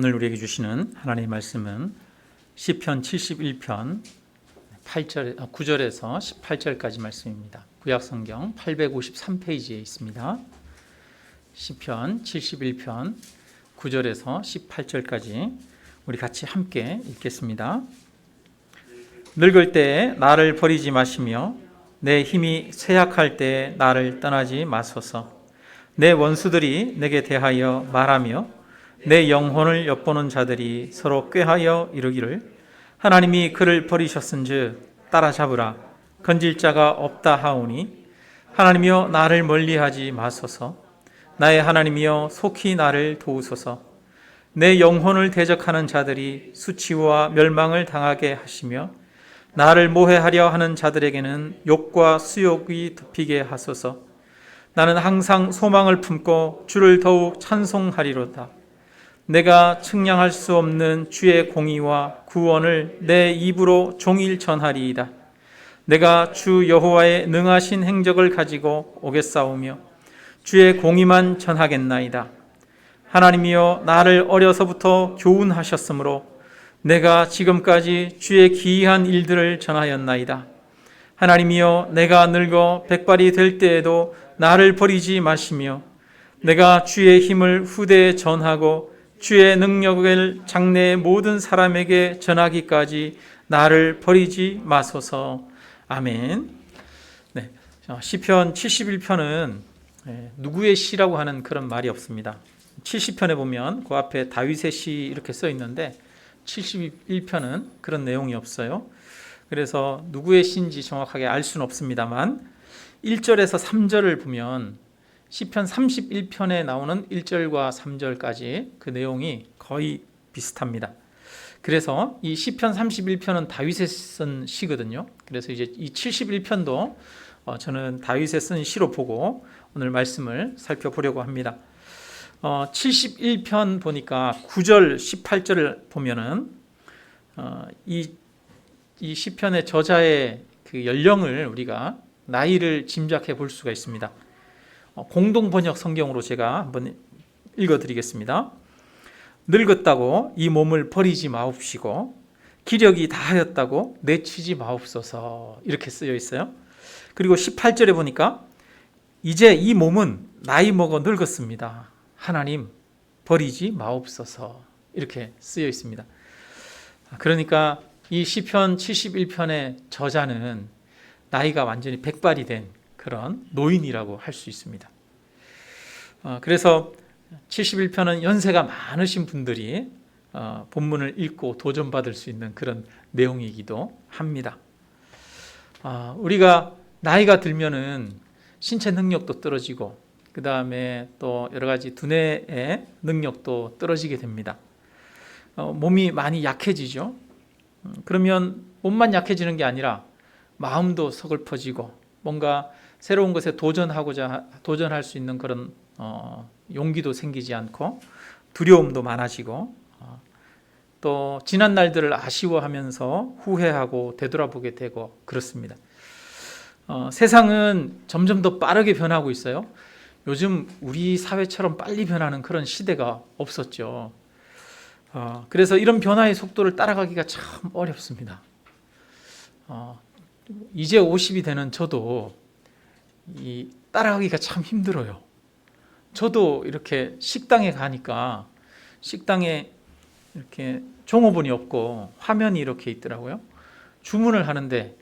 오늘 우리에게 주시는 하나님의 말씀은 시편 71편 9절에서 18절까지 말씀입니다. 구약성경 853페이지에 있습니다. 시편 71편 9절에서 18절까지 우리 같이 함께 읽겠습니다. 늙을 때에 나를 버리지 마시며 내 힘이 쇠약할 때에 나를 떠나지 마소서. 내 원수들이 내게 대하여 말하며 내 영혼을 엿보는 자들이 서로 꾀하여 이르기를 하나님이 그를 버리셨은즉 따라잡으라. 건질 자가 없다 하오니 하나님이여 나를 멀리하지 마소서. 나의 하나님이여 속히 나를 도우소서. 내 영혼을 대적하는 자들이 수치와 멸망을 당하게 하시며 나를 모해하려 하는 자들에게는 욕과 수욕이 덮이게 하소서. 나는 항상 소망을 품고 주를 더욱 찬송하리로다. 내가 측량할 수 없는 주의 공의와 구원을 내 입으로 종일 전하리이다. 내가 주 여호와의 능하신 행적을 가지고 오겠사오며 주의 공의만 전하겠나이다. 하나님이여 나를 어려서부터 교훈하셨으므로 내가 지금까지 주의 기이한 일들을 전하였나이다. 하나님이여 내가 늙어 백발이 될 때에도 나를 버리지 마시며 내가 주의 힘을 후대에 전하고 주의 능력을 장래의 모든 사람에게 전하기까지 나를 버리지 마소서. 아멘. 네, 시편 71편은 누구의 시라고 하는 그런 말이 없습니다. 70편에 보면 그 앞에 다윗의 시 이렇게 써 있는데 71편은 그런 내용이 없어요. 그래서 누구의 시인지 정확하게 알 수는 없습니다만 1절에서 3절을 보면 시편 31편에 나오는 1절과 3절까지 그 내용이 거의 비슷합니다. 그래서 이 시편 31편은 다윗이 쓴 시거든요. 그래서 이제 이 71편도 저는 다윗이 쓴 시로 보고 오늘 말씀을 살펴보려고 합니다. 71편 보니까 9절, 18절을 보면은 이 시편의 저자의 그 연령을 우리가 나이를 짐작해 볼 수가 있습니다. 공동 번역 성경으로 제가 한번 읽어드리겠습니다. 늙었다고 이 몸을 버리지 마옵시고 기력이 다하였다고 내치지 마옵소서 이렇게 쓰여 있어요. 그리고 18절에 보니까 이제 이 몸은 나이 먹어 늙었습니다. 하나님 버리지 마옵소서 이렇게 쓰여 있습니다. 그러니까 이 시편 71편의 저자는 나이가 완전히 백발이 된 그런 노인이라고 할 수 있습니다. 그래서 71편은 연세가 많으신 분들이 본문을 읽고 도전받을 수 있는 그런 내용이기도 합니다. 우리가 나이가 들면은 신체 능력도 떨어지고 그 다음에 또 여러 가지 두뇌의 능력도 떨어지게 됩니다. 몸이 많이 약해지죠. 그러면 몸만 약해지는 게 아니라 마음도 서글퍼지고 뭔가 새로운 것에 도전할 수 있는 그런 용기도 생기지 않고 두려움도 많아지고 또 지난 날들을 아쉬워하면서 후회하고 되돌아보게 되고 그렇습니다. 세상은 점점 더 빠르게 변하고 있어요. 요즘 우리 사회처럼 빨리 변하는 그런 시대가 없었죠. 그래서 이런 변화의 속도를 따라가기가 참 어렵습니다. 이제 50이 되는 저도 따라가기가 참 힘들어요. 저도 이렇게 식당에 가니까 식당에 이렇게 종업원이 없고 화면이 이렇게 있더라고요. 주문을 하는데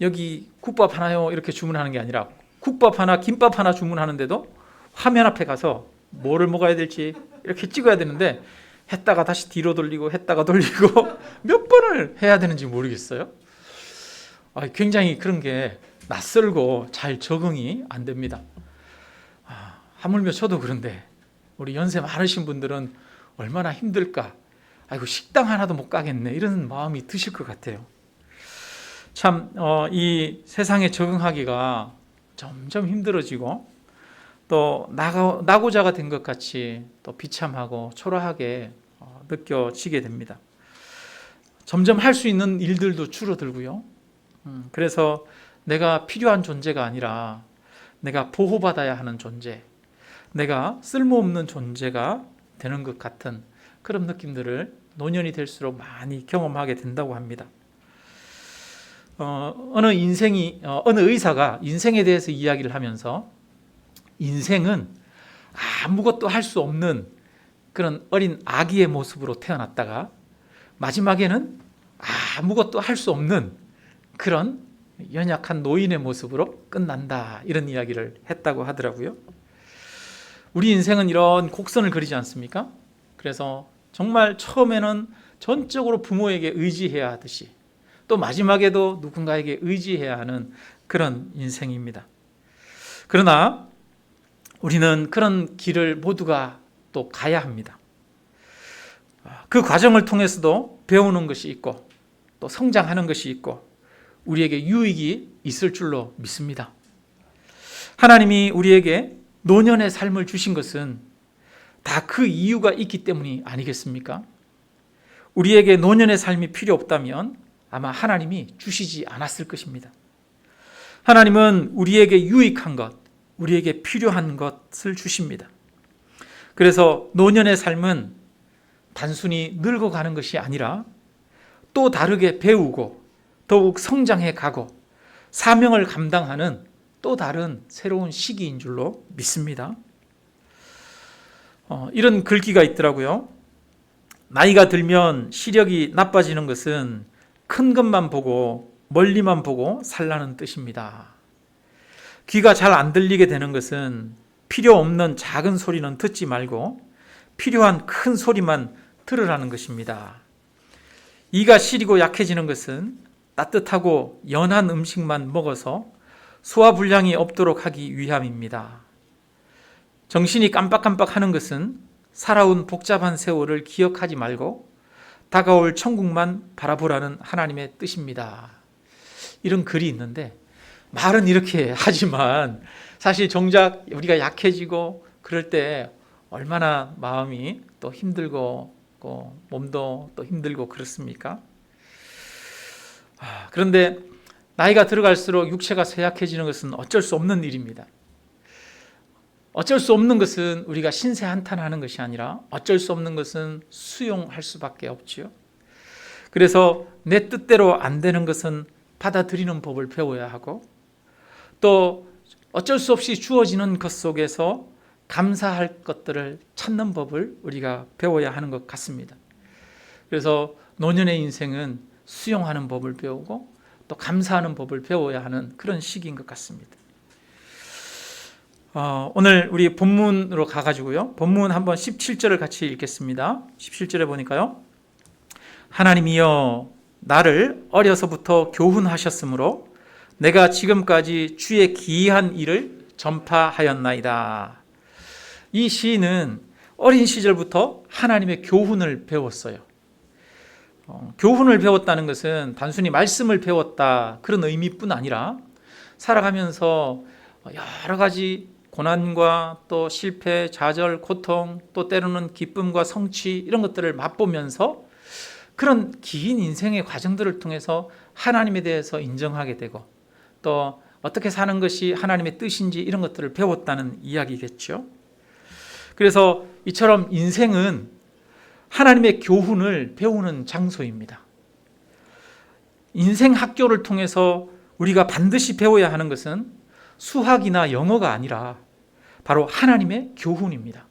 여기 국밥 하나요 이렇게 주문하는 게 아니라 국밥 하나, 김밥 하나 주문하는데도 화면 앞에 가서 뭐를 먹어야 될지 이렇게 찍어야 되는데 했다가 다시 뒤로 돌리고 했다가 돌리고 몇 번을 해야 되는지 모르겠어요. 굉장히 그런 게 낯설고 잘 적응이 안 됩니다. 하물며 저도 그런데 우리 연세 많으신 분들은 얼마나 힘들까. 아이고 식당 하나도 못 가겠네 이런 마음이 드실 것 같아요. 참 이 세상에 적응하기가 점점 힘들어지고 또 낙오자가 된 것 같이 또 비참하고 초라하게 느껴지게 됩니다. 점점 할 수 있는 일들도 줄어들고요. 그래서 내가 필요한 존재가 아니라 내가 보호받아야 하는 존재, 내가 쓸모없는 존재가 되는 것 같은 그런 느낌들을 노년이 될수록 많이 경험하게 된다고 합니다. 어느 의사가 인생에 대해서 이야기를 하면서 인생은 아무것도 할 수 없는 그런 어린 아기의 모습으로 태어났다가 마지막에는 아무것도 할 수 없는 그런 연약한 노인의 모습으로 끝난다, 이런 이야기를 했다고 하더라고요. 우리 인생은 이런 곡선을 그리지 않습니까? 그래서 정말 처음에는 전적으로 부모에게 의지해야 하듯이 또 마지막에도 누군가에게 의지해야 하는 그런 인생입니다. 그러나 우리는 그런 길을 모두가 또 가야 합니다. 그 과정을 통해서도 배우는 것이 있고 또 성장하는 것이 있고 우리에게 유익이 있을 줄로 믿습니다. 하나님이 우리에게 노년의 삶을 주신 것은 다 그 이유가 있기 때문이 아니겠습니까? 우리에게 노년의 삶이 필요 없다면 아마 하나님이 주시지 않았을 것입니다. 하나님은 우리에게 유익한 것, 우리에게 필요한 것을 주십니다. 그래서 노년의 삶은 단순히 늙어가는 것이 아니라 또 다르게 배우고 더욱 성장해 가고 사명을 감당하는 또 다른 새로운 시기인 줄로 믿습니다. 이런 글귀가 있더라고요. 나이가 들면 시력이 나빠지는 것은 큰 것만 보고 멀리만 보고 살라는 뜻입니다. 귀가 잘 안 들리게 되는 것은 필요 없는 작은 소리는 듣지 말고 필요한 큰 소리만 들으라는 것입니다. 이가 시리고 약해지는 것은 따뜻하고 연한 음식만 먹어서 소화불량이 없도록 하기 위함입니다. 정신이 깜빡깜빡하는 것은 살아온 복잡한 세월을 기억하지 말고 다가올 천국만 바라보라는 하나님의 뜻입니다. 이런 글이 있는데 말은 이렇게 하지만 사실 정작 우리가 약해지고 그럴 때 얼마나 마음이 또 힘들고 몸도 또 힘들고 그렇습니까? 그런데 나이가 들어갈수록 육체가 쇠약해지는 것은 어쩔 수 없는 일입니다. 어쩔 수 없는 것은 우리가 신세한탄하는 것이 아니라 어쩔 수 없는 것은 수용할 수밖에 없지요. 그래서 내 뜻대로 안 되는 것은 받아들이는 법을 배워야 하고 또 어쩔 수 없이 주어지는 것 속에서 감사할 것들을 찾는 법을 우리가 배워야 하는 것 같습니다. 그래서 노년의 인생은 수용하는 법을 배우고 또 감사하는 법을 배워야 하는 그런 시기인 것 같습니다. 오늘 우리 본문으로 가가지고요. 본문 한번 17절을 같이 읽겠습니다. 17절에 보니까요. 하나님이여 나를 어려서부터 교훈하셨으므로 내가 지금까지 주의 기이한 일을 전파하였나이다. 이 시인은 어린 시절부터 하나님의 교훈을 배웠어요. 교훈을 배웠다는 것은 단순히 말씀을 배웠다 그런 의미뿐 아니라 살아가면서 여러 가지 고난과 또 실패, 좌절, 고통, 또 때로는 기쁨과 성취 이런 것들을 맛보면서 그런 긴 인생의 과정들을 통해서 하나님에 대해서 인정하게 되고 또 어떻게 사는 것이 하나님의 뜻인지 이런 것들을 배웠다는 이야기겠죠. 그래서 이처럼 인생은 하나님의 교훈을 배우는 장소입니다. 인생 학교를 통해서 우리가 반드시 배워야 하는 것은 수학이나 영어가 아니라 바로 하나님의 교훈입니다.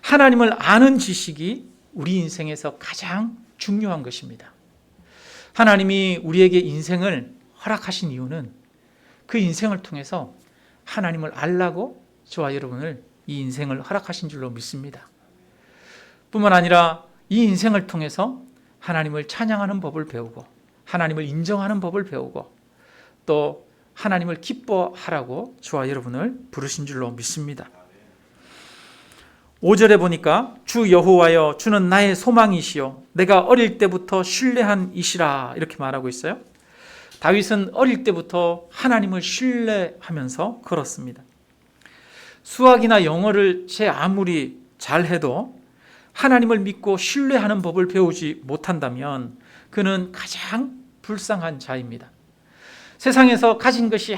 하나님을 아는 지식이 우리 인생에서 가장 중요한 것입니다. 하나님이 우리에게 인생을 허락하신 이유는 그 인생을 통해서 하나님을 알라고 저와 여러분을 이 인생을 허락하신 줄로 믿습니다. 뿐만 아니라 이 인생을 통해서 하나님을 찬양하는 법을 배우고 하나님을 인정하는 법을 배우고 또 하나님을 기뻐하라고 저와 여러분을 부르신 줄로 믿습니다. 5절에 보니까 주 여호와여 주는 나의 소망이시요 내가 어릴 때부터 신뢰한 이시라 이렇게 말하고 있어요. 다윗은 어릴 때부터 하나님을 신뢰하면서 걸었습니다. 수학이나 영어를 제 아무리 잘해도 하나님을 믿고 신뢰하는 법을 배우지 못한다면 그는 가장 불쌍한 자입니다. 세상에서 가진 것이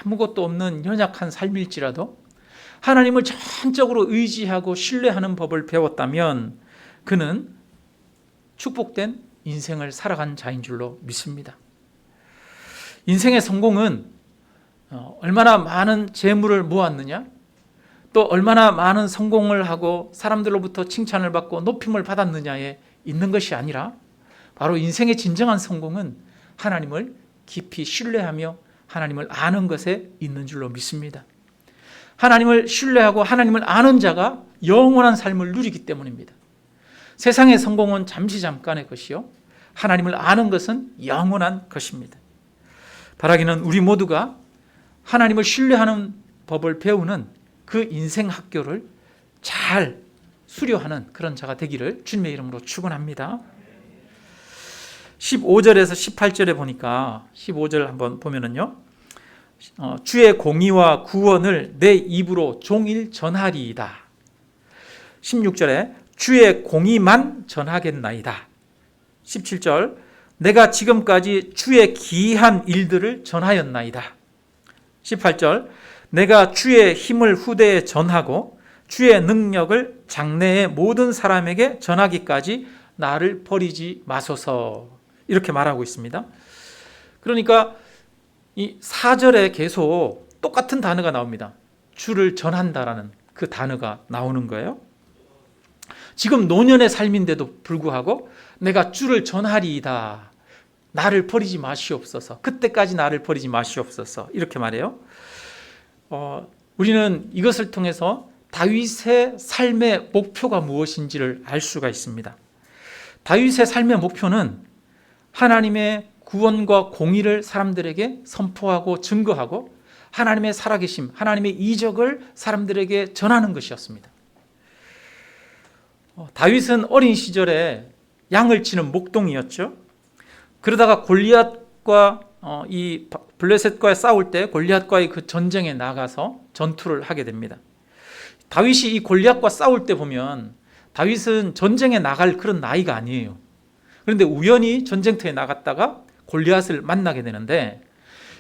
아무것도 없는 연약한 삶일지라도 하나님을 전적으로 의지하고 신뢰하는 법을 배웠다면 그는 축복된 인생을 살아간 자인 줄로 믿습니다. 인생의 성공은 얼마나 많은 재물을 모았느냐, 또 얼마나 많은 성공을 하고 사람들로부터 칭찬을 받고 높임을 받았느냐에 있는 것이 아니라, 바로 인생의 진정한 성공은 하나님을 깊이 신뢰하며 하나님을 아는 것에 있는 줄로 믿습니다. 하나님을 신뢰하고 하나님을 아는 자가 영원한 삶을 누리기 때문입니다. 세상의 성공은 잠시 잠깐의 것이요, 하나님을 아는 것은 영원한 것입니다. 바라기는 우리 모두가 하나님을 신뢰하는 법을 배우는 그 인생 학교를 잘 수료하는 그런 자가 되기를 주님의 이름으로 축원합니다. 15절에서 18절에 보니까, 15절 한번 보면은요, 주의 공의와 구원을 내 입으로 종일 전하리이다. 16절에 주의 공의만 전하겠나이다. 17절 내가 지금까지 주의 기이한 일들을 전하였나이다. 18절 내가 주의 힘을 후대에 전하고 주의 능력을 장래의 모든 사람에게 전하기까지 나를 버리지 마소서, 이렇게 말하고 있습니다. 그러니까 이 4절에 계속 똑같은 단어가 나옵니다. 주를 전한다라는 그 단어가 나오는 거예요. 지금 노년의 삶인데도 불구하고 내가 주를 전하리이다, 나를 버리지 마시옵소서, 그때까지 나를 버리지 마시옵소서, 이렇게 말해요. 우리는 이것을 통해서 다윗의 삶의 목표가 무엇인지를 알 수가 있습니다. 다윗의 삶의 목표는 하나님의 구원과 공의를 사람들에게 선포하고 증거하고 하나님의 살아계심, 하나님의 이적을 사람들에게 전하는 것이었습니다. 다윗은 어린 시절에 양을 치는 목동이었죠. 그러다가 골리앗과 이 블레셋과 싸울 때 골리앗과의 그 전쟁에 나가서 전투를 하게 됩니다. 다윗이 이 골리앗과 싸울 때 보면 다윗은 전쟁에 나갈 그런 나이가 아니에요. 그런데 우연히 전쟁터에 나갔다가 골리앗을 만나게 되는데,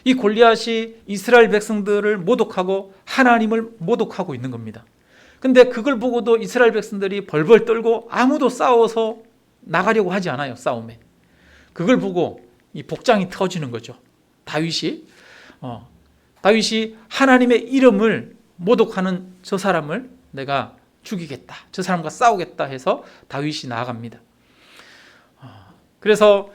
이 골리앗이 이스라엘 백성들을 모독하고 하나님을 모독하고 있는 겁니다. 근데 그걸 보고도 이스라엘 백성들이 벌벌 떨고 아무도 싸워서 나가려고 하지 않아요, 싸움에. 그걸 보고 이 복장이 터지는 거죠. 다윗이 하나님의 이름을 모독하는 저 사람을 내가 죽이겠다, 저 사람과 싸우겠다 해서 다윗이 나아갑니다. 그래서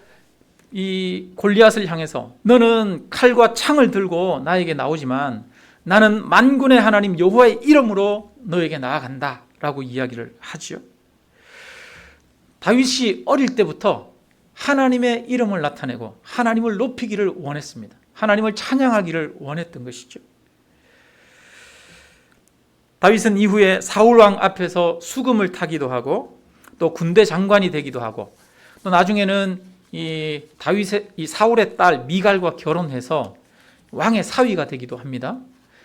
이 골리앗을 향해서 너는 칼과 창을 들고 나에게 나오지만 나는 만군의 하나님 여호와의 이름으로 너에게 나아간다 라고 이야기를 하죠. 다윗이 어릴 때부터 하나님의 이름을 나타내고 하나님을 높이기를 원했습니다. 하나님을 찬양하기를 원했던 것이죠. 다윗은 이후에 사울왕 앞에서 수금을 타기도 하고 또 군대 장관이 되기도 하고, 또 나중에는 이 사울의 딸 미갈과 결혼해서 왕의 사위가 되기도 합니다.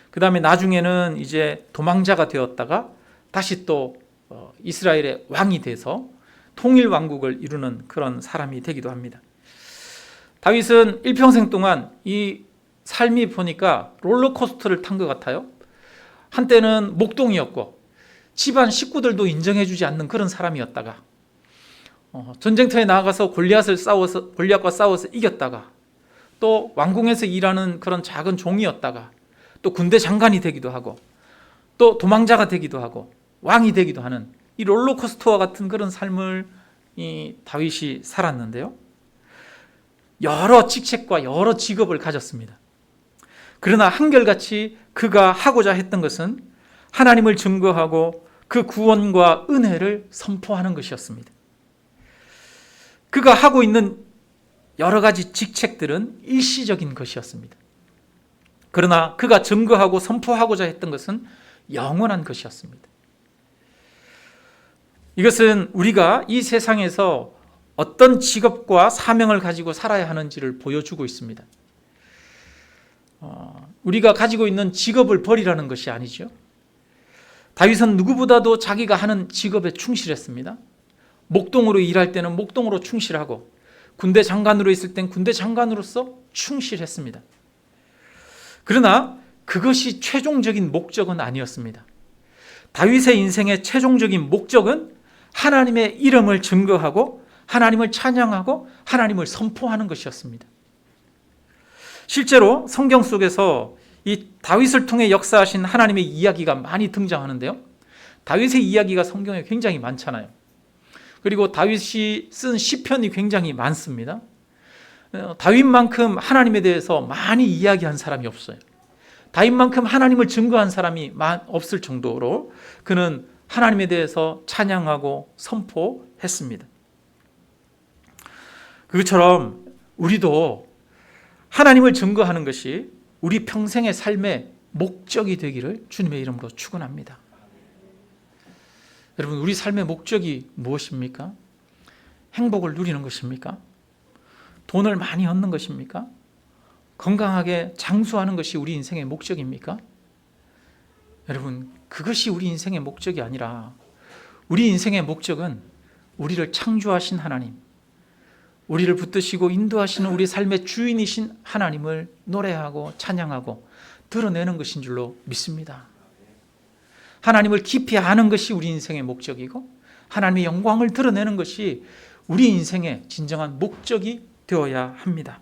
그 다음에 나중에는 이제 도망자가 되었다가 다시 또 이스라엘의 왕이 돼서 통일 왕국을 이루는 그런 사람이 되기도 합니다. 다윗은 일평생 동안 이 삶이 보니까 롤러코스터를 탄 것 같아요. 한때는 목동이었고 집안 식구들도 인정해주지 않는 그런 사람이었다가 전쟁터에 나가서 골리앗과 싸워서 이겼다가, 또 왕궁에서 일하는 그런 작은 종이었다가 또 군대 장관이 되기도 하고 또 도망자가 되기도 하고 왕이 되기도 하는 이 롤러코스터와 같은 그런 삶을 이 다윗이 살았는데요, 여러 직책과 여러 직업을 가졌습니다. 그러나 한결같이 그가 하고자 했던 것은 하나님을 증거하고 그 구원과 은혜를 선포하는 것이었습니다. 그가 하고 있는 여러 가지 직책들은 일시적인 것이었습니다. 그러나 그가 증거하고 선포하고자 했던 것은 영원한 것이었습니다. 이것은 우리가 이 세상에서 어떤 직업과 사명을 가지고 살아야 하는지를 보여주고 있습니다. 우리가 가지고 있는 직업을 버리라는 것이 아니죠. 다윗은 누구보다도 자기가 하는 직업에 충실했습니다. 목동으로 일할 때는 목동으로 충실하고 군대 장관으로 있을 땐 군대 장관으로서 충실했습니다. 그러나 그것이 최종적인 목적은 아니었습니다. 다윗의 인생의 최종적인 목적은 하나님의 이름을 증거하고 하나님을 찬양하고 하나님을 선포하는 것이었습니다. 실제로 성경 속에서 이 다윗을 통해 역사하신 하나님의 이야기가 많이 등장하는데요. 다윗의 이야기가 성경에 굉장히 많잖아요. 그리고 다윗이 쓴 시편이 굉장히 많습니다. 다윗만큼 하나님에 대해서 많이 이야기한 사람이 없어요. 다윗만큼 하나님을 증거한 사람이 없을 정도로 그는 하나님에 대해서 찬양하고 선포했습니다. 그것처럼 우리도 하나님을 증거하는 것이 우리 평생의 삶의 목적이 되기를 주님의 이름으로 축원합니다. 여러분, 우리 삶의 목적이 무엇입니까? 행복을 누리는 것입니까? 돈을 많이 얻는 것입니까? 건강하게 장수하는 것이 우리 인생의 목적입니까? 여러분, 그것이 우리 인생의 목적이 아니라 우리 인생의 목적은 우리를 창조하신 하나님, 우리를 붙드시고 인도하시는 우리 삶의 주인이신 하나님을 노래하고 찬양하고 드러내는 것인 줄로 믿습니다. 하나님을 깊이 아는 것이 우리 인생의 목적이고 하나님의 영광을 드러내는 것이 우리 인생의 진정한 목적이 되어야 합니다.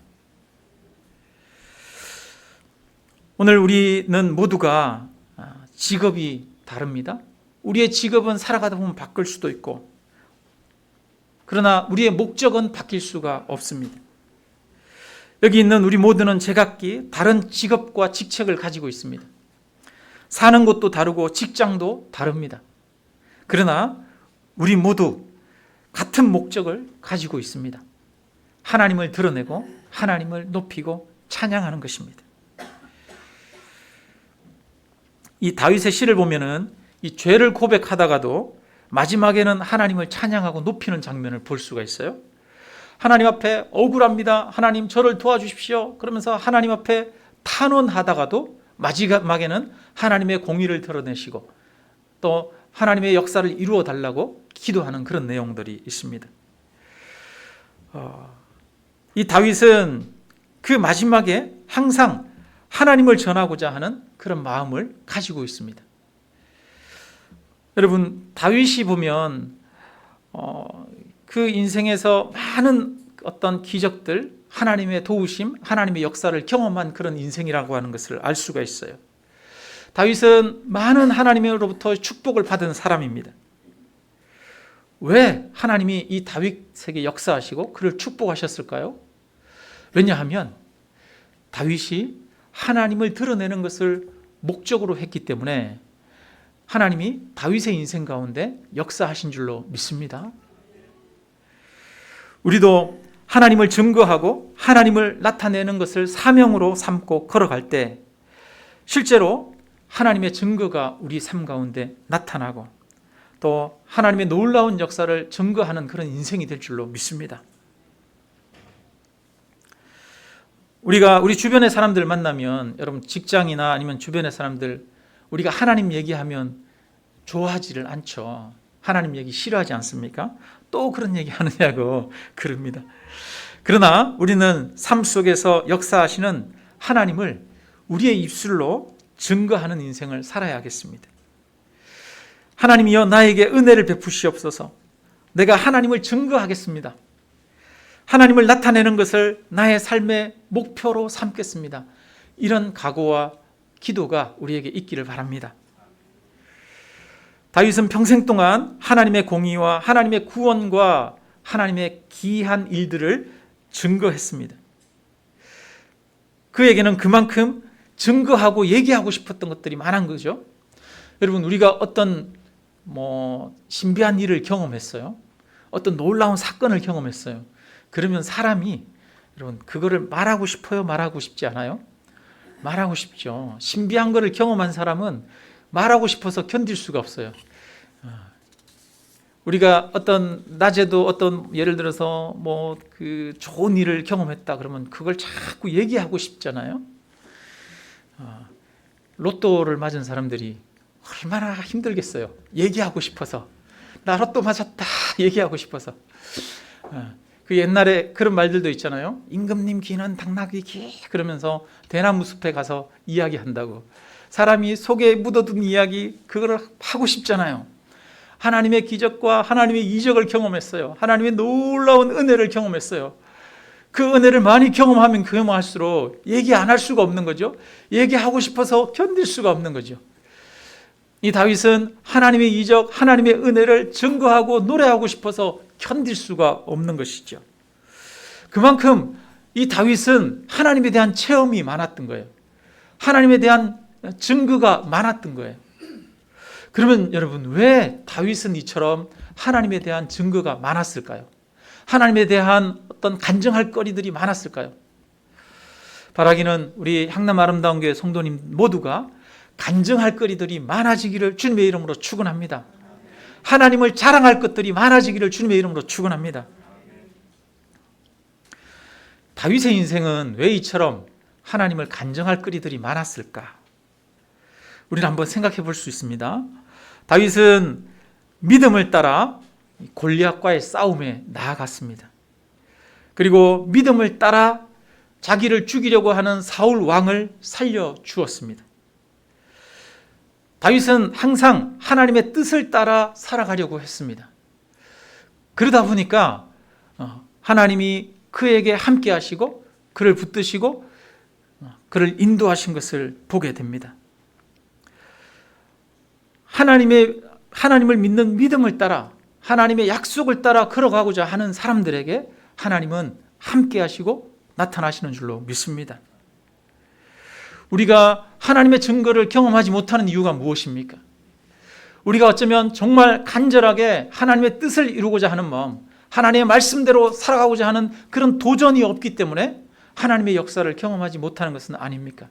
오늘 우리는 모두가 직업이 다릅니다. 우리의 직업은 살아가다 보면 바뀔 수도 있고, 그러나 우리의 목적은 바뀔 수가 없습니다. 여기 있는 우리 모두는 제각기 다른 직업과 직책을 가지고 있습니다. 사는 곳도 다르고 직장도 다릅니다. 그러나 우리 모두 같은 목적을 가지고 있습니다. 하나님을 드러내고 하나님을 높이고 찬양하는 것입니다. 이 다윗의 시를 보면은 이 죄를 고백하다가도 마지막에는 하나님을 찬양하고 높이는 장면을 볼 수가 있어요. 하나님 앞에 억울합니다. 하나님 저를 도와주십시오. 그러면서 하나님 앞에 탄원하다가도 마지막에는 하나님의 공의를 드러내시고 또 하나님의 역사를 이루어 달라고 기도하는 그런 내용들이 있습니다. 이 다윗은 그 마지막에 항상 하나님을 전하고자 하는 그런 마음을 가지고 있습니다. 여러분, 다윗이 보면 그 인생에서 많은 어떤 기적들, 하나님의 도우심, 하나님의 역사를 경험한 그런 인생이라고 하는 것을 알 수가 있어요. 다윗은 많은 하나님으로부터 축복을 받은 사람입니다. 왜 하나님이 이 다윗에게 역사하시고 그를 축복하셨을까요? 왜냐하면 다윗이 하나님을 드러내는 것을 목적으로 했기 때문에 하나님이 다윗의 인생 가운데 역사하신 줄로 믿습니다. 우리도 하나님을 증거하고 하나님을 나타내는 것을 사명으로 삼고 걸어갈 때 실제로 하나님의 증거가 우리 삶 가운데 나타나고 또 하나님의 놀라운 역사를 증거하는 그런 인생이 될 줄로 믿습니다. 우리가 우리 주변의 사람들 만나면, 여러분 직장이나 아니면 주변의 사람들, 우리가 하나님 얘기하면 좋아하지를 않죠. 하나님 얘기 싫어하지 않습니까? 또 그런 얘기 하느냐고 그럽니다. 그러나 우리는 삶 속에서 역사하시는 하나님을 우리의 입술로 증거하는 인생을 살아야겠습니다. 하나님이여 나에게 은혜를 베푸시옵소서. 내가 하나님을 증거하겠습니다. 하나님을 나타내는 것을 나의 삶의 목표로 삼겠습니다. 이런 각오와 기도가 우리에게 있기를 바랍니다. 다윗은 평생 동안 하나님의 공의와 하나님의 구원과 하나님의 기이한 일들을 증거했습니다. 그에게는 그만큼 증거하고 얘기하고 싶었던 것들이 많은 거죠. 여러분, 우리가 어떤 신비한 일을 경험했어요. 어떤 놀라운 사건을 경험했어요. 그러면 사람이, 여러분, 그거를 말하고 싶어요? 말하고 싶지 않아요? 말하고 싶죠. 신비한 거를 경험한 사람은 말하고 싶어서 견딜 수가 없어요. 우리가 어떤 낮에도 어떤 예를 들어서 그 좋은 일을 경험했다 그러면 그걸 자꾸 얘기하고 싶잖아요. 로또를 맞은 사람들이 얼마나 힘들겠어요. 얘기하고 싶어서. 나 로또 맞았다 얘기하고 싶어서. 그 옛날에 그런 말들도 있잖아요. 임금님 귀는 당나귀 귀 그러면서 대나무 숲에 가서 이야기한다고. 사람이 속에 묻어둔 이야기 그거를 하고 싶잖아요. 하나님의 기적과 하나님의 이적을 경험했어요. 하나님의 놀라운 은혜를 경험했어요. 그 은혜를 많이 경험할수록 얘기 안 할 수가 없는 거죠. 얘기하고 싶어서 견딜 수가 없는 거죠. 이 다윗은 하나님의 이적, 하나님의 은혜를 증거하고 노래하고 싶어서 견딜 수가 없는 것이죠. 그만큼 이 다윗은 하나님에 대한 체험이 많았던 거예요. 하나님에 대한 증거가 많았던 거예요. 그러면 여러분, 왜 다윗은 이처럼 하나님에 대한 증거가 많았을까요? 하나님에 대한 어떤 간증할 거리들이 많았을까요? 바라기는 우리 향남 아름다운 교회 성도님 모두가 간증할 거리들이 많아지기를 주님의 이름으로 축원합니다. 하나님을 자랑할 것들이 많아지기를 주님의 이름으로 축원합니다. 다윗의 인생은 왜 이처럼 하나님을 간증할 거리들이 많았을까? 우리는 한번 생각해 볼 수 있습니다. 다윗은 믿음을 따라 골리앗과의 싸움에 나아갔습니다. 그리고 믿음을 따라 자기를 죽이려고 하는 사울 왕을 살려 주었습니다. 다윗은 항상 하나님의 뜻을 따라 살아가려고 했습니다. 그러다 보니까 하나님이 그에게 함께 하시고 그를 붙드시고 그를 인도하신 것을 보게 됩니다. 하나님을 믿는 믿음을 따라 하나님의 약속을 따라 걸어가고자 하는 사람들에게 하나님은 함께 하시고 나타나시는 줄로 믿습니다. 우리가 하나님의 증거를 경험하지 못하는 이유가 무엇입니까? 우리가 어쩌면 정말 간절하게 하나님의 뜻을 이루고자 하는 마음, 하나님의 말씀대로 살아가고자 하는 그런 도전이 없기 때문에 하나님의 역사를 경험하지 못하는 것은 아닙니까?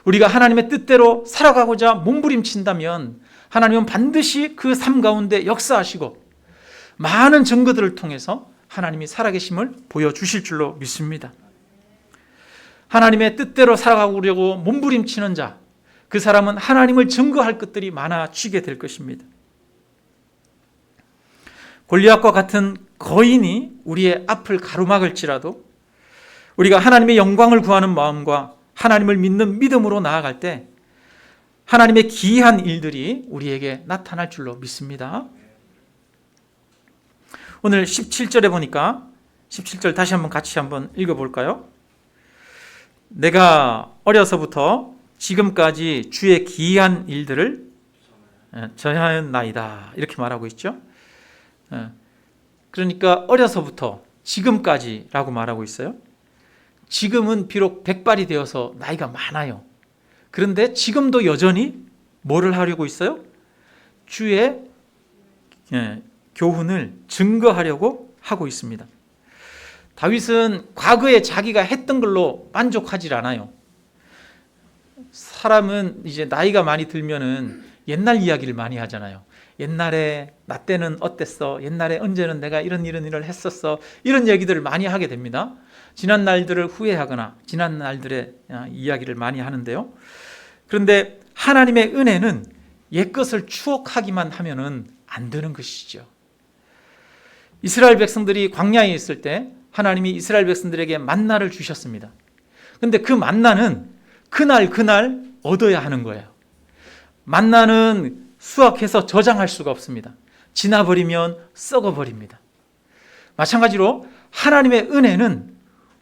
우리가 하나님의 뜻대로 살아가고자 몸부림친다면 하나님은 반드시 그 삶 가운데 역사하시고 많은 증거들을 통해서 하나님이 살아계심을 보여주실 줄로 믿습니다. 하나님의 뜻대로 살아가려고 몸부림치는 자, 그 사람은 하나님을 증거할 것들이 많아지게 될 것입니다. 골리앗과 같은 거인이 우리의 앞을 가로막을지라도 우리가 하나님의 영광을 구하는 마음과 하나님을 믿는 믿음으로 나아갈 때 하나님의 기이한 일들이 우리에게 나타날 줄로 믿습니다. 오늘 17절에 보니까 17절 다시 한번 같이 한번 읽어볼까요? 내가 어려서부터 지금까지 주의 기이한 일들을 전하였나이다 이렇게 말하고 있죠. 그러니까 어려서부터 지금까지라고 말하고 있어요. 지금은 비록 백발이 되어서 나이가 많아요. 그런데 지금도 여전히 뭐를 하려고 있어요? 주의 교훈을 증거하려고 하고 있습니다. 다윗은 과거에 자기가 했던 걸로 만족하지 않아요. 사람은 이제 나이가 많이 들면은 옛날 이야기를 많이 하잖아요. 옛날에 나 때는 어땠어? 옛날에 언제는 내가 이런 일을 했었어? 이런 얘기들을 많이 하게 됩니다. 지난 날들을 후회하거나 지난 날들의 이야기를 많이 하는데요. 그런데 하나님의 은혜는 옛것을 추억하기만 하면은 안 되는 것이죠. 이스라엘 백성들이 광야에 있을 때 하나님이 이스라엘 백성들에게 만나를 주셨습니다. 그런데 그 만나는 그날 얻어야 하는 거예요. 만나는 수확해서 저장할 수가 없습니다. 지나버리면 썩어버립니다. 마찬가지로 하나님의 은혜는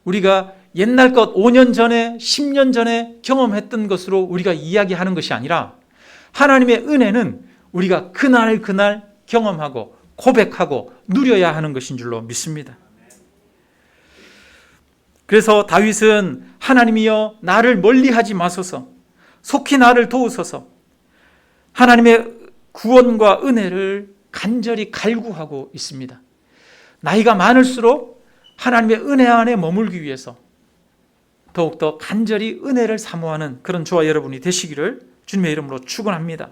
우리가 옛날 것 5년 전에 10년 전에 경험했던 것으로 우리가 이야기하는 것이 아니라 하나님의 은혜는 우리가 그날 경험하고 고백하고 누려야 하는 것인 줄로 믿습니다. 그래서 다윗은 하나님이여 나를 멀리하지 마소서, 속히 나를 도우소서, 하나님의 구원과 은혜를 간절히 갈구하고 있습니다. 나이가 많을수록 하나님의 은혜 안에 머물기 위해서 더욱더 간절히 은혜를 사모하는 그런 저와 여러분이 되시기를 주님의 이름으로 축원합니다.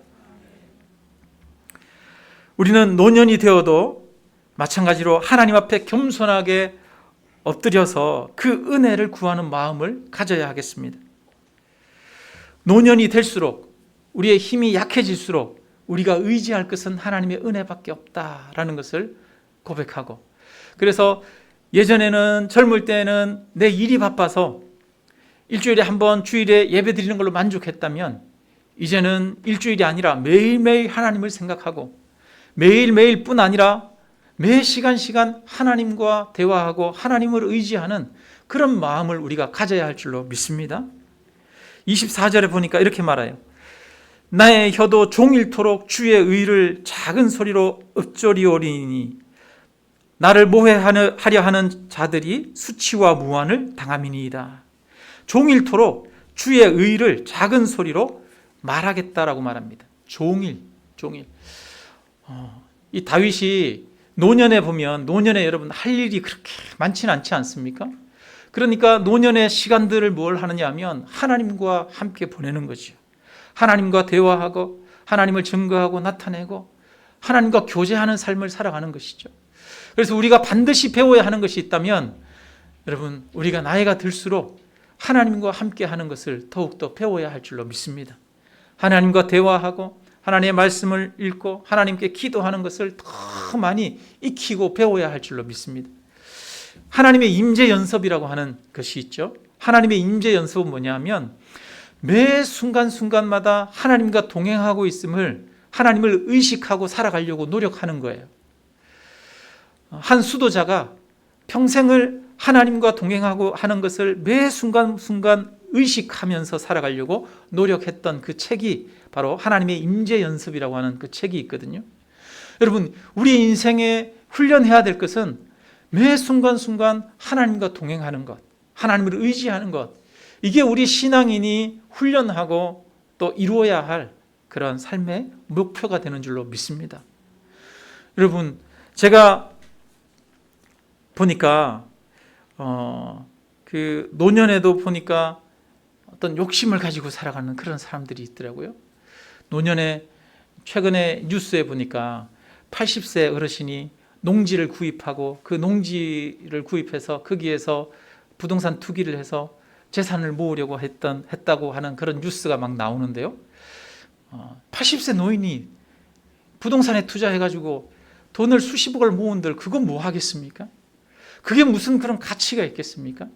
우리는 노년이 되어도 마찬가지로 하나님 앞에 겸손하게 엎드려서 그 은혜를 구하는 마음을 가져야 하겠습니다. 노년이 될수록 우리의 힘이 약해질수록 우리가 의지할 것은 하나님의 은혜밖에 없다라는 것을 고백하고, 그래서 예전에는 젊을 때는 내 일이 바빠서 일주일에 한 번 주일에 예배 드리는 걸로 만족했다면 이제는 일주일이 아니라 매일매일 하나님을 생각하고 매일매일뿐 아니라 매 시간 하나님과 대화하고 하나님을 의지하는 그런 마음을 우리가 가져야 할 줄로 믿습니다. 24절에 보니까 이렇게 말해요. 나의 혀도 종일토록 주의 의를 작은 소리로 읊조리오리니 나를 모해하려 하는 자들이 수치와 무한을 당함이니이다. 종일토록 주의 의를 작은 소리로 말하겠다라고 말합니다. 종일. 이 다윗이 노년에 보면 노년에 여러분 할 일이 그렇게 많지는 않지 않습니까? 그러니까 노년의 시간들을 뭘 하느냐 하면 하나님과 함께 보내는 거죠. 하나님과 대화하고 하나님을 증거하고 나타내고 하나님과 교제하는 삶을 살아가는 것이죠. 그래서 우리가 반드시 배워야 하는 것이 있다면 여러분 우리가 나이가 들수록 하나님과 함께 하는 것을 더욱더 배워야 할 줄로 믿습니다. 하나님과 대화하고 하나님의 말씀을 읽고 하나님께 기도하는 것을 더 많이 익히고 배워야 할 줄로 믿습니다. 하나님의 임재 연습이라고 하는 것이 있죠. 하나님의 임재 연습은 뭐냐면 매 순간순간마다 하나님과 동행하고 있음을 하나님을 의식하고 살아가려고 노력하는 거예요. 한 수도자가 평생을 하나님과 동행하고 하는 것을 매 순간순간 의식하면서 살아가려고 노력했던 그 책이 바로 하나님의 임재 연습이라고 하는 그 책이 있거든요. 여러분 우리 인생에 훈련해야 될 것은 매 순간순간 하나님과 동행하는 것, 하나님을 의지하는 것, 이게 우리 신앙인이 훈련하고 또 이루어야 할 그런 삶의 목표가 되는 줄로 믿습니다. 여러분 제가 보니까 그 노년에도 보니까 어떤 욕심을 가지고 살아가는 그런 사람들이 있더라고요. 노년에 최근에 뉴스에 보니까 80세 어르신이 농지를 구입하고 그 농지를 구입해서 거기에서 부동산 투기를 해서 재산을 모으려고 했다고 하는 그런 뉴스가 막 나오는데요. 80세 노인이 부동산에 투자해가지고 돈을 수십억을 모은들 그건 뭐 하겠습니까? 그게 무슨 그런 가치가 있겠습니까?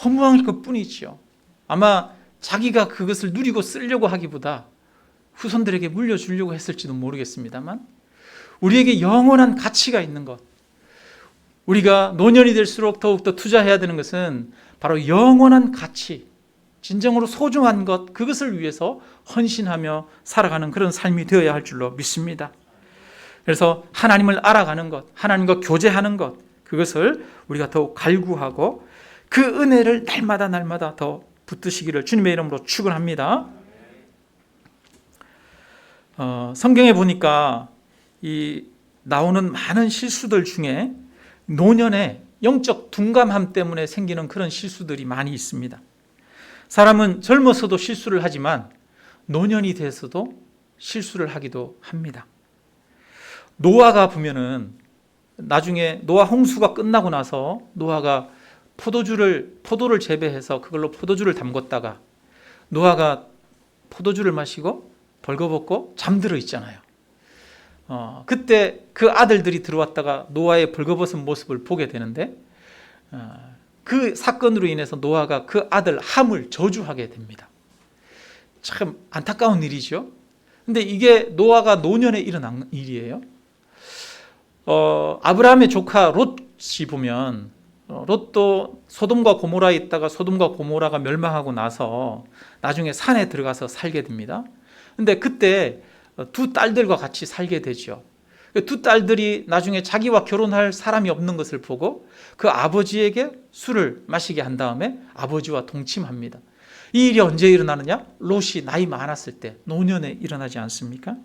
허무할 것뿐이죠. 아마 자기가 그것을 누리고 쓰려고 하기보다 후손들에게 물려주려고 했을지도 모르겠습니다만 우리에게 영원한 가치가 있는 것, 우리가 노년이 될수록 더욱더 투자해야 되는 것은 바로 영원한 가치, 진정으로 소중한 것, 그것을 위해서 헌신하며 살아가는 그런 삶이 되어야 할 줄로 믿습니다. 그래서 하나님을 알아가는 것, 하나님과 교제하는 것, 그것을 우리가 더욱 갈구하고 그 은혜를 날마다 더 붙드시기를 주님의 이름으로 축원합니다. 성경에 보니까 이 나오는 많은 실수들 중에 노년에 영적 둔감함 때문에 생기는 그런 실수들이 많이 있습니다. 사람은 젊어서도 실수를 하지만 노년이 돼서도 실수를 하기도 합니다. 노아가 보면은 나중에 노아 홍수가 끝나고 나서 노아가 포도를 재배해서 그걸로 포도주를 담궜다가 노아가 포도주를 마시고 벌거벗고 잠들어 있잖아요. 그때 그 아들들이 들어왔다가 노아의 벌거벗은 모습을 보게 되는데 그 사건으로 인해서 노아가 그 아들 함을 저주하게 됩니다. 참 안타까운 일이죠. 근데 이게 노아가 노년에 일어난 일이에요. 아브라함의 조카 롯이 보면 롯도 소돔과 고모라에 있다가 소돔과 고모라가 멸망하고 나서 나중에 산에 들어가서 살게 됩니다. 근데 그때 두 딸들과 같이 살게 되죠. 두 딸들이 나중에 자기와 결혼할 사람이 없는 것을 보고 그 아버지에게 술을 마시게 한 다음에 아버지와 동침합니다. 이 일이 언제 일어나느냐? 롯이 나이 많았을 때 노년에 일어나지 않습니까?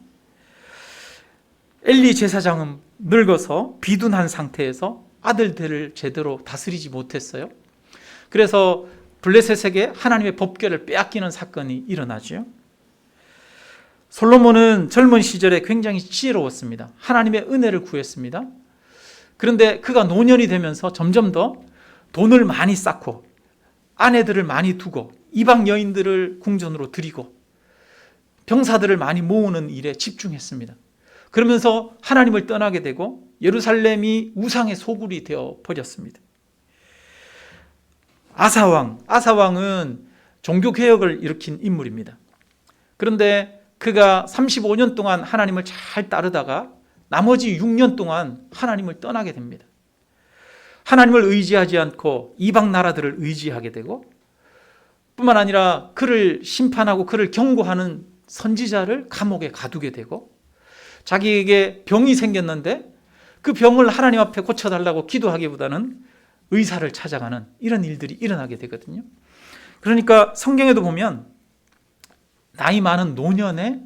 엘리 제사장은 늙어서 비둔한 상태에서 아들들을 제대로 다스리지 못했어요. 그래서 블레셋에게 하나님의 법궤를 빼앗기는 사건이 일어나죠. 솔로몬은 젊은 시절에 굉장히 지혜로웠습니다. 하나님의 은혜를 구했습니다. 그런데 그가 노년이 되면서 점점 더 돈을 많이 쌓고 아내들을 많이 두고 이방 여인들을 궁전으로 들이고 병사들을 많이 모으는 일에 집중했습니다. 그러면서 하나님을 떠나게 되고 예루살렘이 우상의 소굴이 되어 버렸습니다. 아사왕은 종교개혁을 일으킨 인물입니다. 그런데 그가 35년 동안 하나님을 잘 따르다가 나머지 6년 동안 하나님을 떠나게 됩니다. 하나님을 의지하지 않고 이방 나라들을 의지하게 되고, 뿐만 아니라 그를 심판하고 그를 경고하는 선지자를 감옥에 가두게 되고, 자기에게 병이 생겼는데 그 병을 하나님 앞에 고쳐달라고 기도하기보다는 의사를 찾아가는 이런 일들이 일어나게 되거든요. 그러니까 성경에도 보면 나이 많은 노년에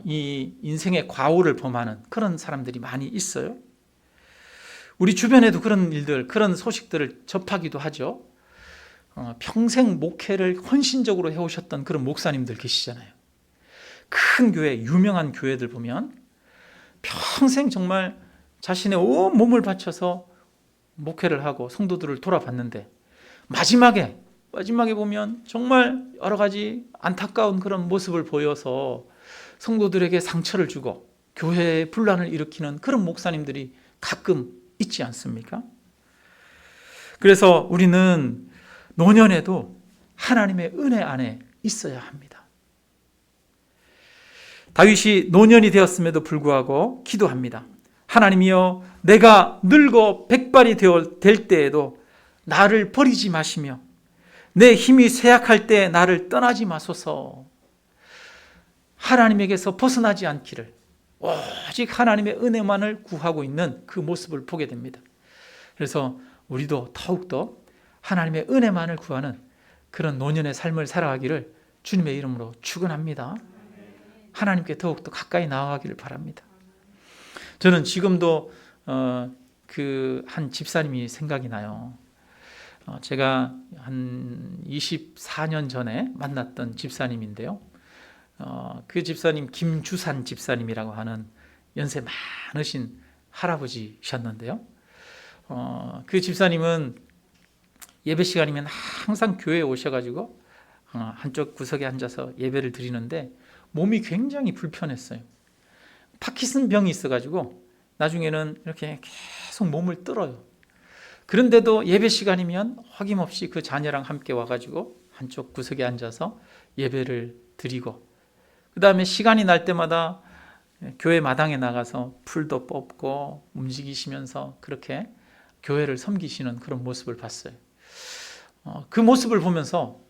이 인생의 과오를 범하는 그런 사람들이 많이 있어요. 우리 주변에도 그런 일들, 그런 소식들을 접하기도 하죠. 평생 목회를 헌신적으로 해오셨던 그런 목사님들 계시잖아요. 큰 교회, 유명한 교회들 보면 평생 정말 자신의 온 몸을 바쳐서 목회를 하고 성도들을 돌아봤는데 마지막에 보면 정말 여러 가지 안타까운 그런 모습을 보여서 성도들에게 상처를 주고 교회에 분란을 일으키는 그런 목사님들이 가끔 있지 않습니까? 그래서 우리는 노년에도 하나님의 은혜 안에 있어야 합니다. 다윗이 노년이 되었음에도 불구하고 기도합니다. 하나님이여, 내가 늙어 백발이 될 때에도 나를 버리지 마시며 내 힘이 쇠약할 때 나를 떠나지 마소서. 하나님에게서 벗어나지 않기를, 오직 하나님의 은혜만을 구하고 있는 그 모습을 보게 됩니다. 그래서 우리도 더욱더 하나님의 은혜만을 구하는 그런 노년의 삶을 살아가기를 주님의 이름으로 축원합니다. 하나님께 더욱더 가까이 나아가기를 바랍니다. 저는 지금도 그 한 집사님이 생각이 나요. 제가 한 24년 전에 만났던 집사님인데요. 그 집사님 김주산 집사님이라고 하는 연세 많으신 할아버지셨는데요. 그 집사님은 예배 시간이면 항상 교회에 오셔가지고 한쪽 구석에 앉아서 예배를 드리는데 몸이 굉장히 불편했어요. 파킨슨 병이 있어가지고 나중에는 이렇게 계속 몸을 떨어요. 그런데도 예배 시간이면 어김없이 그 자녀랑 함께 와가지고 한쪽 구석에 앉아서 예배를 드리고, 그 다음에 시간이 날 때마다 교회 마당에 나가서 풀도 뽑고 움직이시면서 그렇게 교회를 섬기시는 그런 모습을 봤어요. 그 모습을 보면서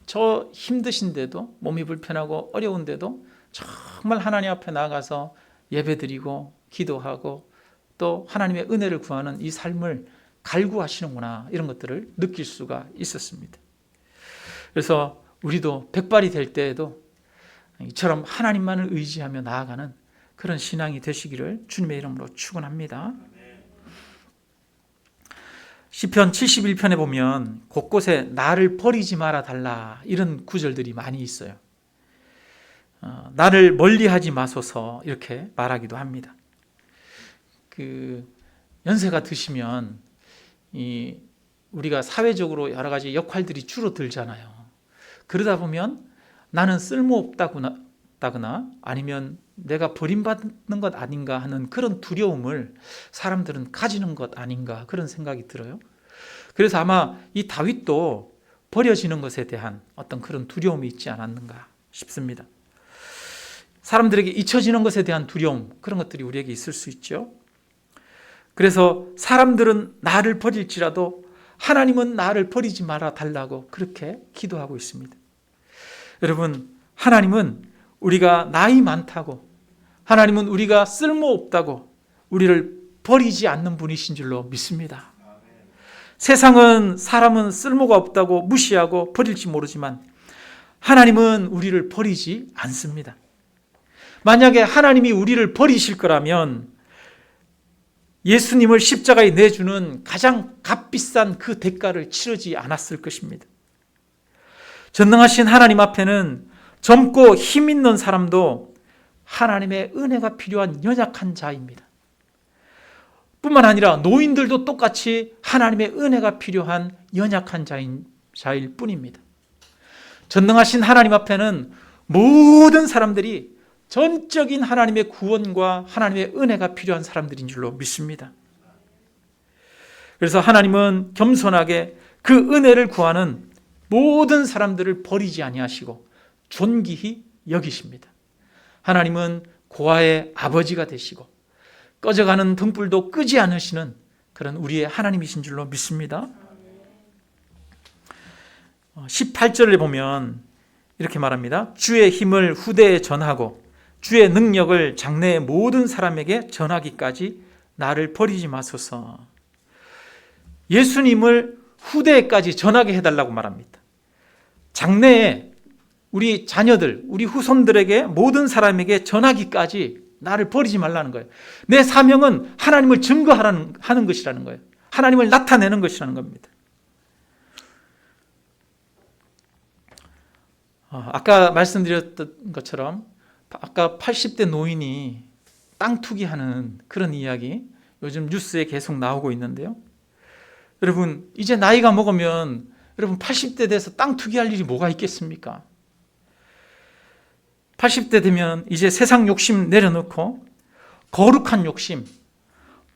저 힘드신데도, 몸이 불편하고 어려운데도 정말 하나님 앞에 나가서 예배드리고 기도하고 또 하나님의 은혜를 구하는 이 삶을 갈구하시는구나, 이런 것들을 느낄 수가 있었습니다. 그래서 우리도 백발이 될 때에도 이처럼 하나님만을 의지하며 나아가는 그런 신앙이 되시기를 주님의 이름으로 축원합니다. 시편 71편에 보면 곳곳에 나를 버리지 말아 달라, 이런 구절들이 많이 있어요. 나를 멀리하지 마소서, 이렇게 말하기도 합니다. 그 연세가 드시면 우리가 사회적으로 여러 가지 역할들이 줄어들잖아요. 그러다 보면 나는 쓸모없다거나 아니면 내가 버림받는 것 아닌가 하는 그런 두려움을 사람들은 가지는 것 아닌가, 그런 생각이 들어요. 그래서 아마 이 다윗도 버려지는 것에 대한 어떤 그런 두려움이 있지 않았는가 싶습니다. 사람들에게 잊혀지는 것에 대한 두려움, 그런 것들이 우리에게 있을 수 있죠. 그래서 사람들은 나를 버릴지라도 하나님은 나를 버리지 말아 달라고 그렇게 기도하고 있습니다. 여러분, 하나님은 우리가 나이 많다고, 하나님은 우리가 쓸모없다고 우리를 버리지 않는 분이신 줄로 믿습니다. 세상은 사람은 쓸모가 없다고 무시하고 버릴지 모르지만 하나님은 우리를 버리지 않습니다. 만약에 하나님이 우리를 버리실 거라면 예수님을 십자가에 내주는 가장 값비싼 그 대가를 치르지 않았을 것입니다. 전능하신 하나님 앞에는 젊고 힘 있는 사람도 하나님의 은혜가 필요한 연약한 자입니다. 뿐만 아니라 노인들도 똑같이 하나님의 은혜가 필요한 연약한 자일 뿐입니다. 전능하신 하나님 앞에는 모든 사람들이 전적인 하나님의 구원과 하나님의 은혜가 필요한 사람들인 줄로 믿습니다. 그래서 하나님은 겸손하게 그 은혜를 구하는 모든 사람들을 버리지 아니하시고 존귀히 여기십니다. 하나님은 고아의 아버지가 되시고 꺼져가는 등불도 끄지 않으시는 그런 우리의 하나님이신 줄로 믿습니다. 18절에 보면 이렇게 말합니다. 주의 힘을 후대에 전하고 주의 능력을 장래의 모든 사람에게 전하기까지 나를 버리지 마소서. 예수님을 후대에까지 전하게 해달라고 말합니다. 장래에 우리 자녀들, 우리 후손들에게 모든 사람에게 전하기까지 나를 버리지 말라는 거예요. 내 사명은 하나님을 증거하는 것이라는 거예요. 하나님을 나타내는 것이라는 겁니다. 아까 말씀드렸던 것처럼 아까 80대 노인이 땅 투기하는 그런 이야기 요즘 뉴스에 계속 나오고 있는데요. 여러분 이제 나이가 먹으면 여러분 80대 돼서 땅 투기할 일이 뭐가 있겠습니까? 80대 되면 이제 세상 욕심 내려놓고 거룩한 욕심,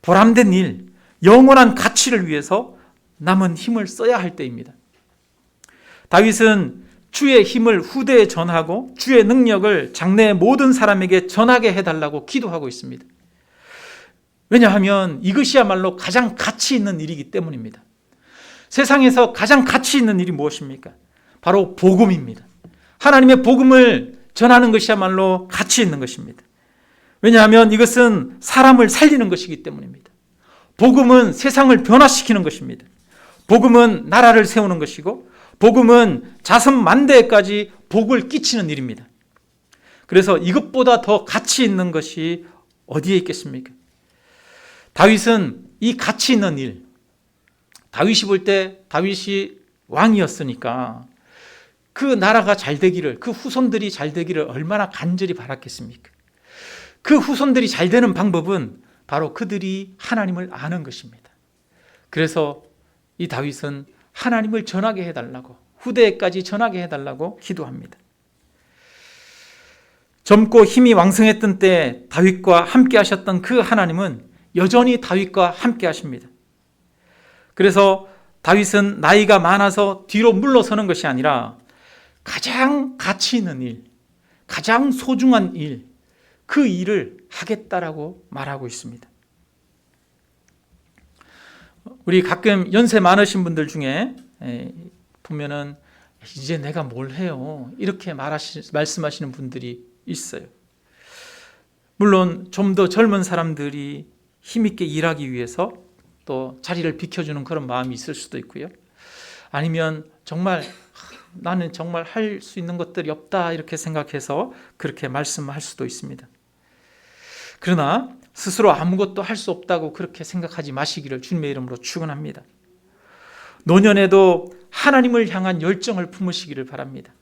보람된 일, 영원한 가치를 위해서 남은 힘을 써야 할 때입니다. 다윗은 주의 힘을 후대에 전하고 주의 능력을 장래의 모든 사람에게 전하게 해달라고 기도하고 있습니다. 왜냐하면 이것이야말로 가장 가치 있는 일이기 때문입니다. 세상에서 가장 가치 있는 일이 무엇입니까? 바로 복음입니다. 하나님의 복음을 전하는 것이야말로 가치 있는 것입니다. 왜냐하면 이것은 사람을 살리는 것이기 때문입니다. 복음은 세상을 변화시키는 것입니다. 복음은 나라를 세우는 것이고 복음은 자선 만대까지 복을 끼치는 일입니다. 그래서 이것보다 더 가치 있는 것이 어디에 있겠습니까? 다윗은 이 가치 있는 일, 다윗이 볼 때 다윗이 왕이었으니까 그 나라가 잘 되기를, 그 후손들이 잘 되기를 얼마나 간절히 바랐겠습니까? 그 후손들이 잘 되는 방법은 바로 그들이 하나님을 아는 것입니다. 그래서 이 다윗은 하나님을 전하게 해달라고, 후대에까지 전하게 해달라고 기도합니다. 젊고 힘이 왕성했던 때 다윗과 함께 하셨던 그 하나님은 여전히 다윗과 함께 하십니다. 그래서 다윗은 나이가 많아서 뒤로 물러서는 것이 아니라 가장 가치 있는 일, 가장 소중한 일, 그 일을 하겠다라고 말하고 있습니다. 우리 가끔 연세 많으신 분들 중에 보면은 이제 내가 뭘 해요? 이렇게 말씀하시는 분들이 있어요. 물론 좀 더 젊은 사람들이 힘있게 일하기 위해서 또 자리를 비켜주는 그런 마음이 있을 수도 있고요. 아니면 정말 나는 정말 할 수 있는 것들이 없다 이렇게 생각해서 그렇게 말씀할 수도 있습니다. 그러나 스스로 아무것도 할 수 없다고 그렇게 생각하지 마시기를 주님의 이름으로 축원합니다. 노년에도 하나님을 향한 열정을 품으시기를 바랍니다.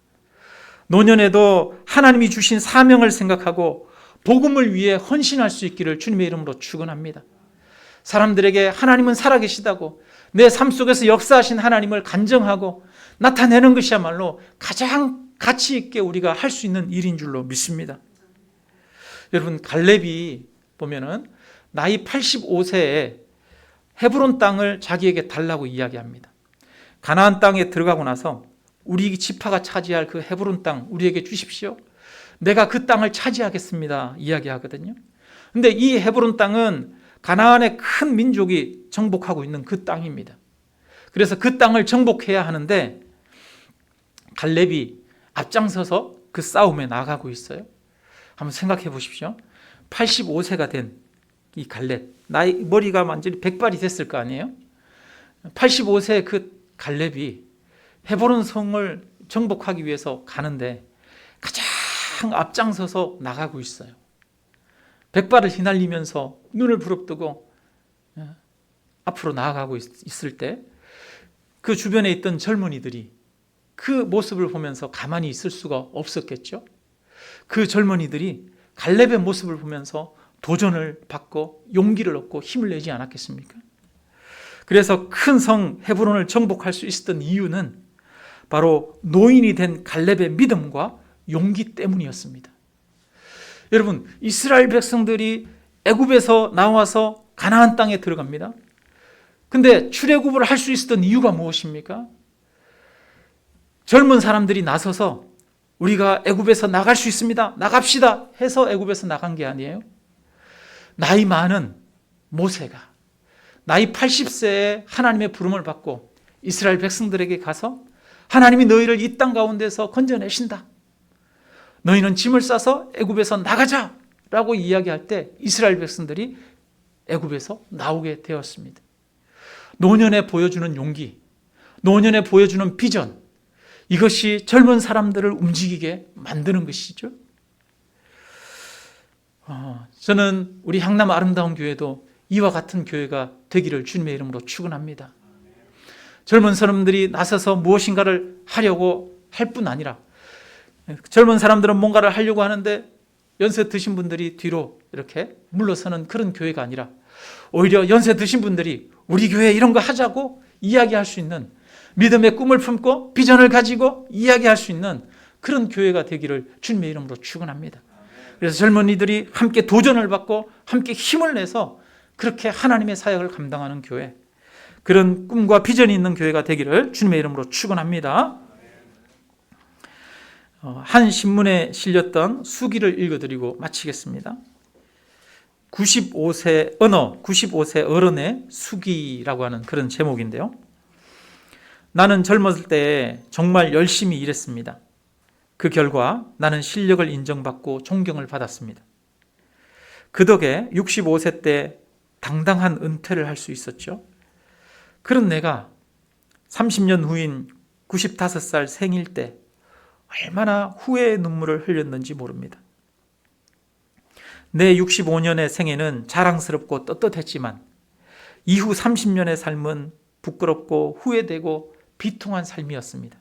노년에도 하나님이 주신 사명을 생각하고 복음을 위해 헌신할 수 있기를 주님의 이름으로 축원합니다. 사람들에게 하나님은 살아계시다고 내 삶 속에서 역사하신 하나님을 간증하고 나타내는 것이야말로 가장 가치 있게 우리가 할 수 있는 일인 줄로 믿습니다. 여러분 갈렙이 보면은 나이 85세에 헤브론 땅을 자기에게 달라고 이야기합니다. 가나안 땅에 들어가고 나서 우리 지파가 차지할 그 헤브론 땅 우리에게 주십시오. 내가 그 땅을 차지하겠습니다. 이야기하거든요. 근데 이 헤브론 땅은 가나안의 큰 민족이 정복하고 있는 그 땅입니다. 그래서 그 땅을 정복해야 하는데 갈렙이 앞장서서 그 싸움에 나가고 있어요. 한번 생각해 보십시오. 85세가 된 이 갈렙, 나이 머리가 완전히 백발이 됐을 거 아니에요? 85세 그 갈렙이 헤브론 성을 정복하기 위해서 가는데 가장 앞장서서 나가고 있어요. 백발을 휘날리면서 눈을 부릅뜨고 앞으로 나아가고 있을 때 그 주변에 있던 젊은이들이 그 모습을 보면서 가만히 있을 수가 없었겠죠. 그 젊은이들이 갈렙의 모습을 보면서 도전을 받고 용기를 얻고 힘을 내지 않았겠습니까? 그래서 큰 성 헤브론을 정복할 수 있었던 이유는 바로 노인이 된 갈렙의 믿음과 용기 때문이었습니다. 여러분, 이스라엘 백성들이 애굽에서 나와서 가나안 땅에 들어갑니다. 근데 출애굽을 할 수 있었던 이유가 무엇입니까? 젊은 사람들이 나서서 우리가 애굽에서 나갈 수 있습니다. 나갑시다 해서 애굽에서 나간 게 아니에요. 나이 많은 모세가 나이 80세에 하나님의 부름을 받고 이스라엘 백성들에게 가서 하나님이 너희를 이 땅 가운데서 건져내신다. 너희는 짐을 싸서 애굽에서 나가자 라고 이야기할 때 이스라엘 백성들이 애굽에서 나오게 되었습니다. 노년에 보여주는 용기, 노년에 보여주는 비전, 이것이 젊은 사람들을 움직이게 만드는 것이죠. 저는 우리 향남 아름다운 교회도 이와 같은 교회가 되기를 주님의 이름으로 축원합니다. 젊은 사람들이 나서서 무엇인가를 하려고 할 뿐 아니라 젊은 사람들은 뭔가를 하려고 하는데 연세 드신 분들이 뒤로 이렇게 물러서는 그런 교회가 아니라 오히려 연세 드신 분들이 우리 교회 이런 거 하자고 이야기할 수 있는, 믿음의 꿈을 품고 비전을 가지고 이야기할 수 있는 그런 교회가 되기를 주님의 이름으로 축원합니다. 그래서 젊은이들이 함께 도전을 받고 함께 힘을 내서 그렇게 하나님의 사역을 감당하는 교회, 그런 꿈과 비전이 있는 교회가 되기를 주님의 이름으로 축원합니다. 한 신문에 실렸던 수기를 읽어드리고 마치겠습니다. 95세 어른의 수기라고 하는 그런 제목인데요. 나는 젊었을 때 정말 열심히 일했습니다. 그 결과 나는 실력을 인정받고 존경을 받았습니다. 그 덕에 65세 때 당당한 은퇴를 할 수 있었죠. 그런 내가 30년 후인 95살 생일 때 얼마나 후회의 눈물을 흘렸는지 모릅니다. 내 65년의 생애는 자랑스럽고 떳떳했지만 이후 30년의 삶은 부끄럽고 후회되고 비통한 삶이었습니다.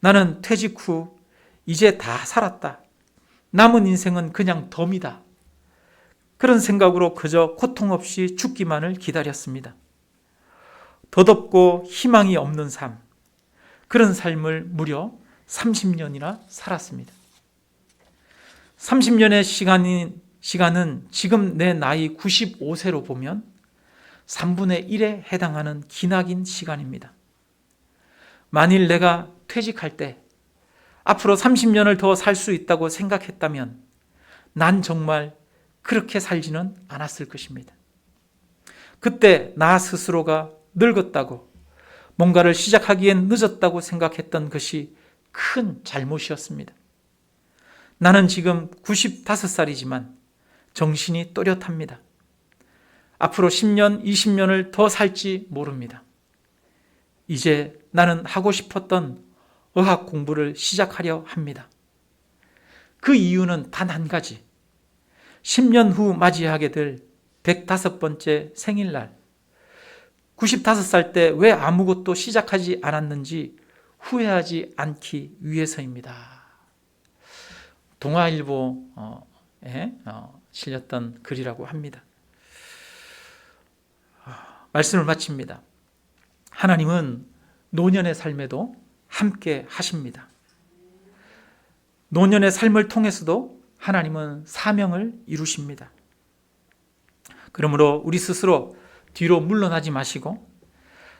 나는 퇴직 후 이제 다 살았다. 남은 인생은 그냥 덤이다. 그런 생각으로 그저 고통 없이 죽기만을 기다렸습니다. 덧없고 희망이 없는 삶, 그런 삶을 무려 30년이나 살았습니다. 30년의 시간은 지금 내 나이 95세로 보면 3분의 1에 해당하는 기나긴 시간입니다. 만일 내가 퇴직할 때 앞으로 30년을 더 살 수 있다고 생각했다면 난 정말 그렇게 살지는 않았을 것입니다. 그때 나 스스로가 늙었다고, 뭔가를 시작하기엔 늦었다고 생각했던 것이 큰 잘못이었습니다. 나는 지금 95살이지만 정신이 또렷합니다. 앞으로 10년, 20년을 더 살지 모릅니다. 이제 나는 하고 싶었던 의학 공부를 시작하려 합니다. 그 이유는 단 한 가지. 10년 후 맞이하게 될 105번째 생일날, 95살 때 왜 아무것도 시작하지 않았는지 후회하지 않기 위해서입니다. 동아일보에 실렸던 글이라고 합니다. 말씀을 마칩니다. 하나님은 노년의 삶에도 함께 하십니다. 노년의 삶을 통해서도 하나님은 사명을 이루십니다. 그러므로 우리 스스로 뒤로 물러나지 마시고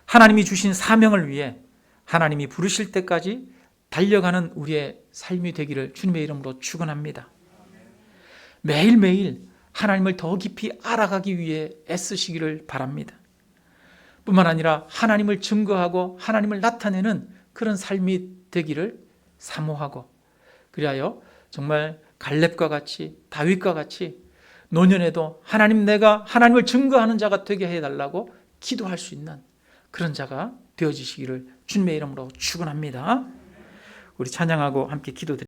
하나님이 주신 사명을 위해 하나님이 부르실 때까지 달려가는 우리의 삶이 되기를 주님의 이름으로 축원합니다. 매일매일 하나님을 더 깊이 알아가기 위해 애쓰시기를 바랍니다. 뿐만 아니라 하나님을 증거하고 하나님을 나타내는 그런 삶이 되기를 사모하고, 그리하여 정말 갈렙과 같이, 다윗과 같이 노년에도 하나님, 내가 하나님을 증거하는 자가 되게 해달라고 기도할 수 있는 그런 자가 되어지시기를 주님의 이름으로 축원합니다. 우리 찬양하고 함께 기도드립니다.